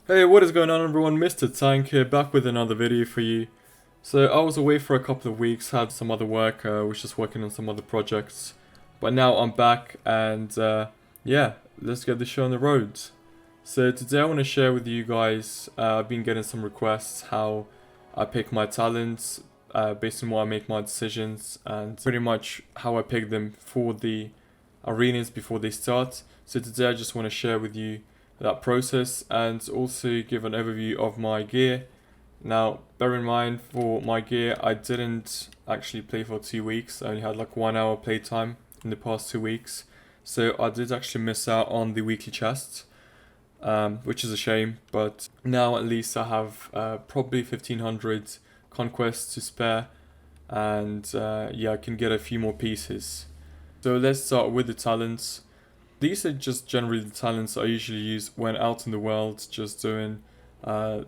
Hey, what is going on everyone? Mr. Tank here, back with another video for you. So I was away for a couple of weeks, had some other work, was just working on some other projects. But now I'm back and yeah, let's get the show on the road. So today I want to share with you guys, I've been getting some requests how I pick my talents, based on what I make my decisions, and pretty much how I pick them for the arenas before they start. So today I just want to share with you that process and also give an overview of my gear. Now, bear in mind for my gear, I didn't actually play for 2 weeks. I only had like 1 hour playtime in the past 2 weeks. So I did actually miss out on the weekly chests, which is a shame. But now at least I have probably 1500 conquests to spare. And yeah, I can get a few more pieces. So let's start with the talents. These are just generally the talents I usually use when out in the world, just doing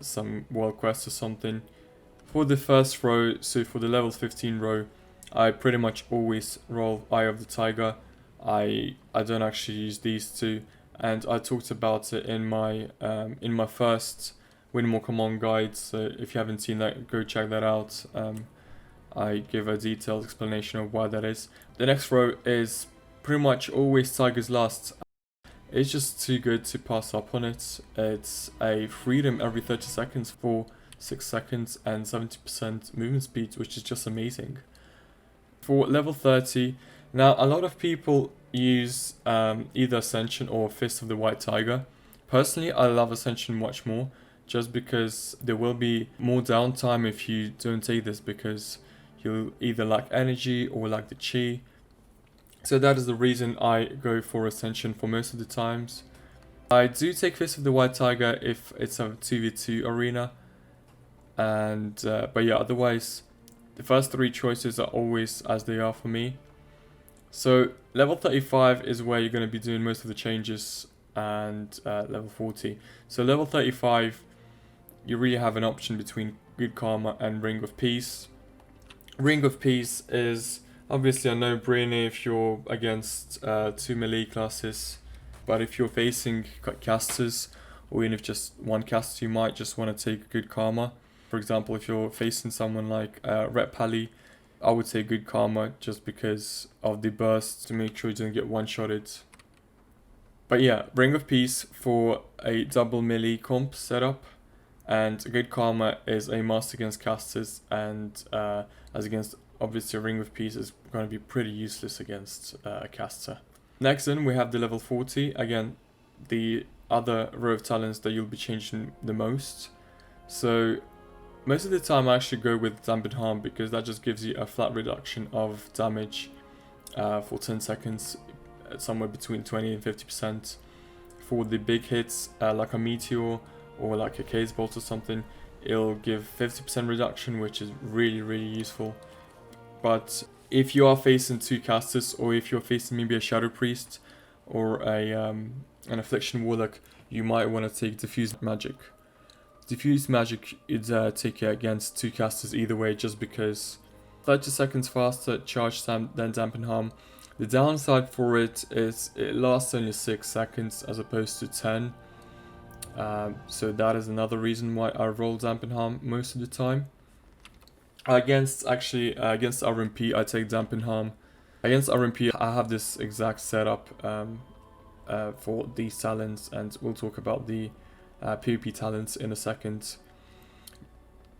some world quests or something. For the first row, so for the level 15 row, I pretty much always roll Eye of the Tiger. I don't actually use these two, and I talked about it in my first Windwalker Mon guide. So if you haven't seen that, go check that out. I give a detailed explanation of why that is. The next row is pretty much always Tiger's Last. It's just too good to pass up on it. It's a freedom every 30 seconds for 6 seconds and 70% movement speed, which is just amazing. For level 30, now a lot of people use either Ascension or Fist of the White Tiger. Personally, I love Ascension much more, just because there will be more downtime if you don't take this, because you'll either lack energy or lack the chi. So that is the reason I go for Ascension for most of the times. I do take Fist of the White Tiger if it's a 2v2 arena. And but yeah, otherwise the first three choices are always as they are for me. So level 35 is where you're going to be doing most of the changes, and level 40. So level 35, you really have an option between Good Karma and Ring of Peace. Ring of Peace is obviously a no-brainer if you're against 2 melee classes, but if you're facing casters, or even if just one caster, you might just want to take Good Karma. For example, if you're facing someone like Ret Pally, I would say Good Karma just because of the burst to make sure you don't get one-shotted. But yeah, Ring of Peace for a double melee comp setup, and Good Karma is a must against casters, and as against obviously Ring of Peace is going to be pretty useless against a caster. Next in we have the level 40, again the other row of talents that you'll be changing the most. So most of the time I actually go with Dampened Harm, because that just gives you a flat reduction of damage for 10 seconds, somewhere between 20 and 50%. For the big hits like a Meteor or like a Case Bolt or something, it'll give 50% reduction, which is really useful. But if you are facing two casters, or if you're facing maybe a Shadow Priest or an Affliction Warlock, you might want to take Diffuse Magic. Diffuse Magic is take it against two casters either way, just because 30 seconds faster charge time than Dampen Harm. The downside for it is it lasts only 6 seconds as opposed to 10. So that is another reason why I roll Dampen Harm most of the time. Against RMP, I take Dampen Harm. Against RMP, I have this exact setup for these talents, and we'll talk about the PvP talents in a second.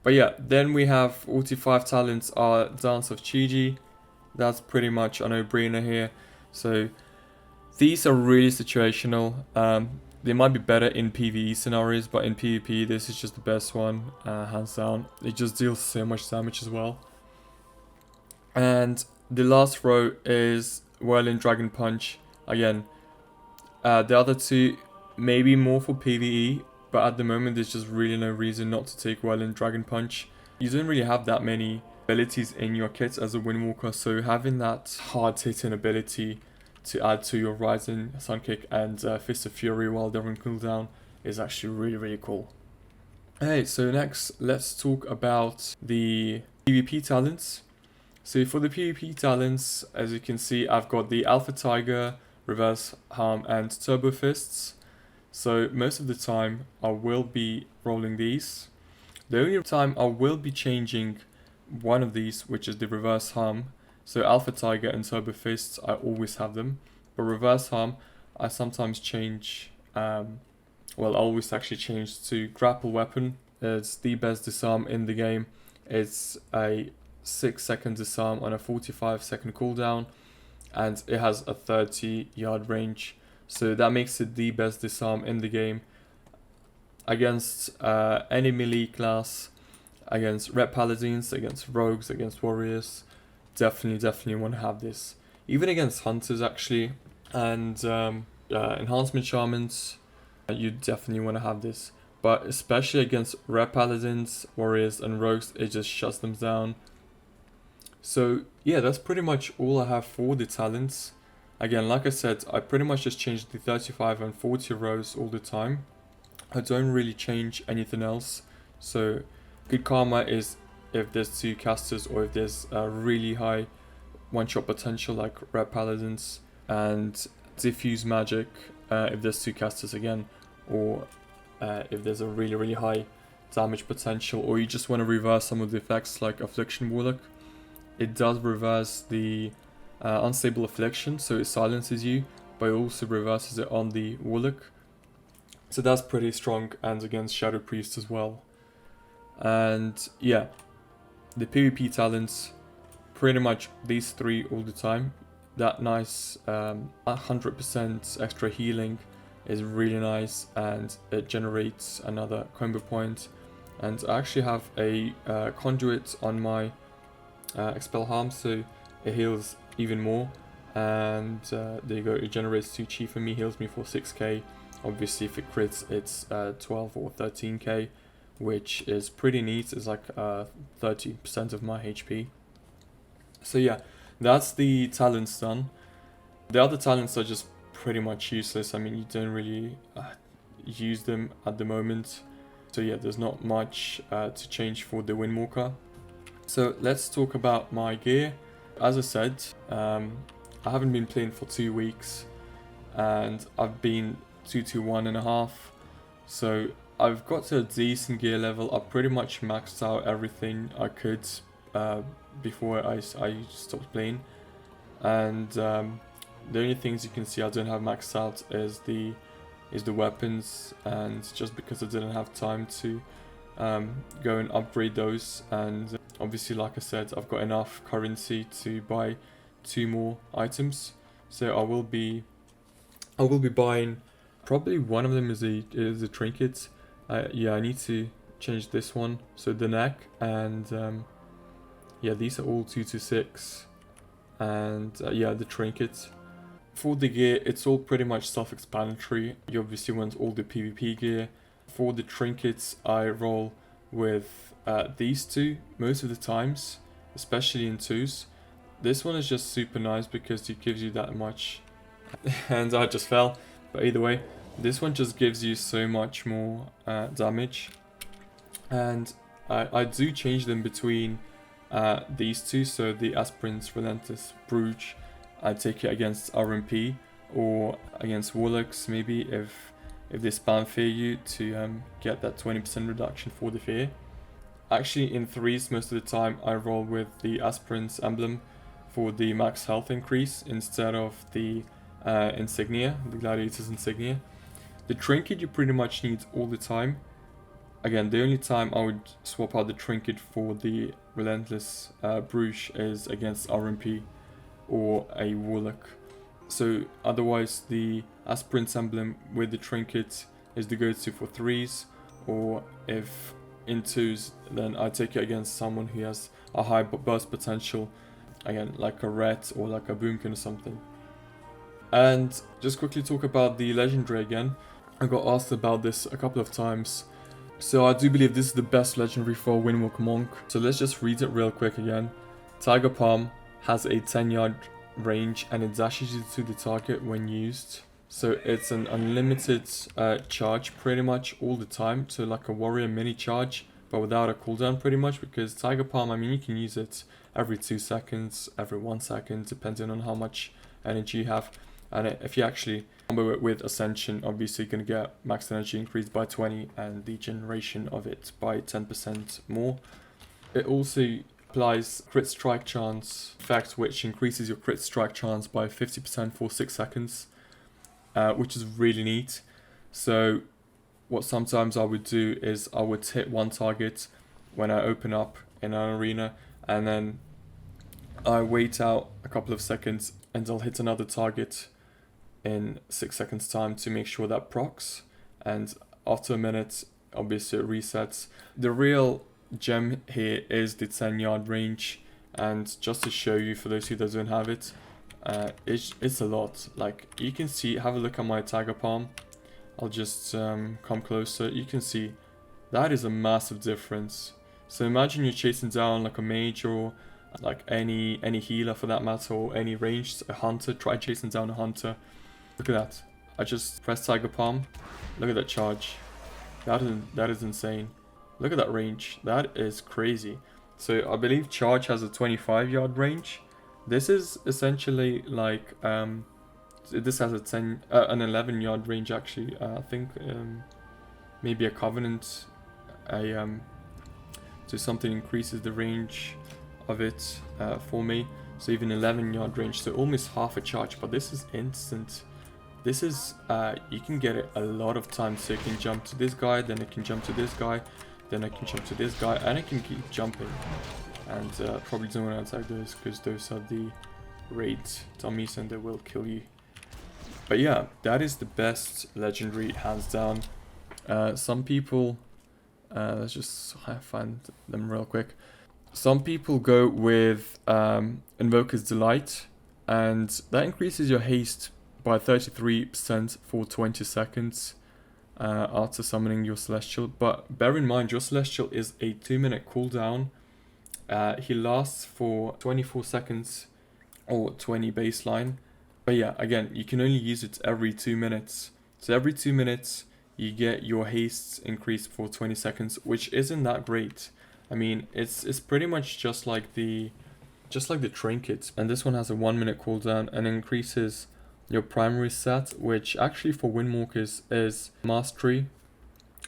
But yeah, then we have 45 talents are Dance of Chiji. That's pretty much a no-brainer here. So these are really situational. They might be better in PvE scenarios, but in PvP, this is just the best one, hands down. It just deals so much damage as well. And the last row is Whirling Dragon Punch. Again, the other two maybe more for PvE, but at the moment there's just really no reason not to take Whirling Dragon Punch. You don't really have that many abilities in your kit as a Windwalker, so having that hard-hitting ability to add to your Rising Sun Kick and Fist of Fury while they're on cooldown is actually really cool. Hey, so next let's talk about the PvP talents. So for the PvP talents, as you can see, I've got the Alpha Tiger, Reverse Harm and Turbo Fists. So most of the time I will be rolling these. The only time I will be changing one of these, which is the reverse harm. So Alpha Tiger and Turbo Fists, I always have them. But reverse harm, I sometimes change, I always actually change to grapple weapon. It's the best disarm in the game. It's a 6-second disarm on a 45-second cooldown, and it has a 30-yard range. So that makes it the best disarm in the game. Against any melee class, against red paladins, against rogues, against warriors, definitely want to have this. Even against hunters actually, and enhancement shamans, you definitely want to have this. But especially against red paladins, warriors, and rogues, it just shuts them down. So yeah, that's pretty much all I have for the talents. Again, like I said, I pretty much just change the 35 and 40 rows all the time. I don't really change anything else. So good karma is if there's 2 casters or if there's a really high one-shot potential like red paladins, and diffuse magic if there's 2 casters again, or if there's a really high damage potential, or you just want to reverse some of the effects like Affliction Warlock. It does reverse the unstable affliction, so it silences you, but it also reverses it on the Warlock. So that's pretty strong, and against Shadow Priest as well. And yeah, the PvP talents, pretty much these 3 all the time. That nice 100% extra healing is really nice, and it generates another combo point. And I actually have a conduit on my expel harm, so it heals even more. And there you go, it generates 2 chi for me, heals me for 6k. Obviously if it crits it's 12 or 13k, which is pretty neat. It's like 30% of my HP. So yeah, that's the talents done. The other talents are just pretty much useless. I mean, you don't really use them at the moment. So yeah, there's not much to change for the Windwalker. So let's talk about my gear. As I said, I haven't been playing for 2 weeks, and I've been 221.5. So I've got to a decent gear level. I pretty much maxed out everything I could before I stopped playing. And the only things you can see I don't have maxed out is the weapons, and just because I didn't have time to go and upgrade those. And obviously, like I said, I've got enough currency to buy 2 more items, so I will be buying. Probably one of them is a trinket. Yeah, I need to change this one, so the neck, and yeah, these are all 2 to 6, and yeah, the trinket. For the gear, it's all pretty much self-explanatory. You obviously want all the PvP gear. For the trinkets, I roll with these 2 most of the times, especially in 2s. This one is just super nice because it gives you that much, and I just fell, but either way, this one just gives you so much more damage. And I do change them between these 2, so the Aspirant's Relentless Bruge, I take it against RMP or against Warlocks, maybe if they spam fear you to get that 20% reduction for the fear. Actually, in 3s most of the time I roll with the Aspirant's Emblem for the max health increase instead of the insignia, the Gladiator's insignia. The trinket you pretty much need all the time. Again, the only time I would swap out the trinket for the Relentless Bruge is against RMP or a Warlock. So otherwise the Aspirant's Emblem with the trinket is the go-to for 3s, or if in 2s, then I take it against someone who has a high burst potential, again like a Ret or like a Boomkin or something. And just quickly talk about the legendary again. I got asked about this a couple of times. So I do believe this is the best legendary for Windwalker Monk. So let's just read it real quick again. Tiger Palm has a 10-yard range and it dashes you to the target when used. So it's an unlimited charge pretty much all the time. So like a warrior mini charge, but without a cooldown pretty much, because Tiger Palm, I mean, you can use it every 2 seconds, every 1 second, depending on how much energy you have. And if you actually Combo it with Ascension, obviously you're going to get max energy increased by 20 and the generation of it by 10% more. It also applies crit strike chance effect, which increases your crit strike chance by 50% for 6 seconds, which is really neat. So what sometimes I would do is I would hit one target when I open up in an arena, and then I wait out a couple of seconds and I'll hit another target in 6 seconds time to make sure that procs, and after a minute obviously it resets. The real gem here is the 10-yard range, and just to show you for those who don't have it, it's a lot. Like you can see, have a look at my tiger palm. I'll just come closer. You can see that is a massive difference. So imagine you're chasing down like a mage or like any healer for that matter, or any ranged, a hunter. Try chasing down a hunter. Look at that. I just pressed tiger palm. Look at that charge. That is insane. Look at that range. That is crazy. So I believe charge has a 25-yard range. This is essentially like this has a an 11-yard range actually. I think maybe a covenant, so something increases the range of it for me. So even 11-yard range, so almost half a charge. But this is instant. This is you can get it a lot of times. So you can jump to this guy, then it can jump to this guy, then I can jump to this guy, and I can keep jumping. And probably don't want to attack those because those are the raid dummies and they will kill you. But yeah, that is the best legendary, hands down. Some people, let's just find them real quick. Some people go with Invoker's Delight, and that increases your haste by 33% for 20 seconds after summoning your Celestial. But bear in mind, your Celestial is a 2-minute cooldown. He lasts for 24 seconds or 20 baseline. But yeah, again, you can only use it every 2 minutes. So every 2 minutes, you get your haste increased for 20 seconds, which isn't that great. I mean, it's pretty much just like the Trinkets. And this one has a 1-minute cooldown and increases your primary set, which actually for Windwalkers is Mastery.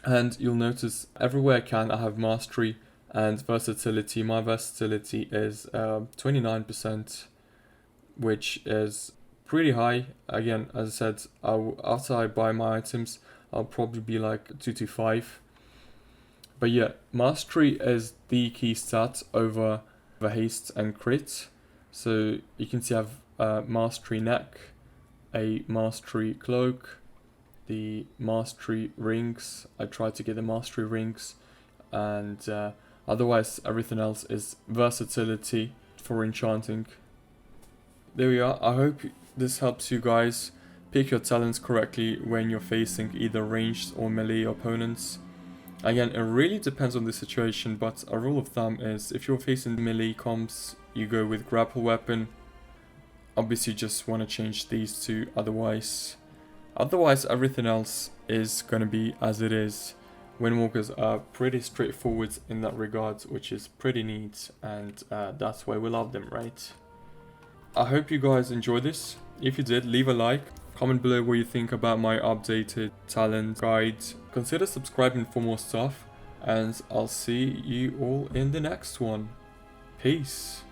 And you'll notice everywhere I can, I have Mastery and Versatility. My Versatility is 29%, which is pretty high. Again, as I said, after I buy my items, I'll probably be like 2 to 5. But yeah, Mastery is the key stat over the haste and crit. So you can see I have Mastery neck, a Mastery cloak, the Mastery rings. I try to get the Mastery rings, and otherwise everything else is versatility for enchanting. There we are. I hope this helps you guys pick your talents correctly when you're facing either ranged or melee opponents. Again, it really depends on the situation, but a rule of thumb is if you're facing melee comps, you go with grapple weapon. Obviously, you just want to change these two, otherwise everything else is going to be as it is. Windwalkers are pretty straightforward in that regard, which is pretty neat, and that's why we love them, right? I hope you guys enjoyed this. If you did, leave a like, comment below what you think about my updated talent guide. Consider subscribing for more stuff, and I'll see you all in the next one. Peace.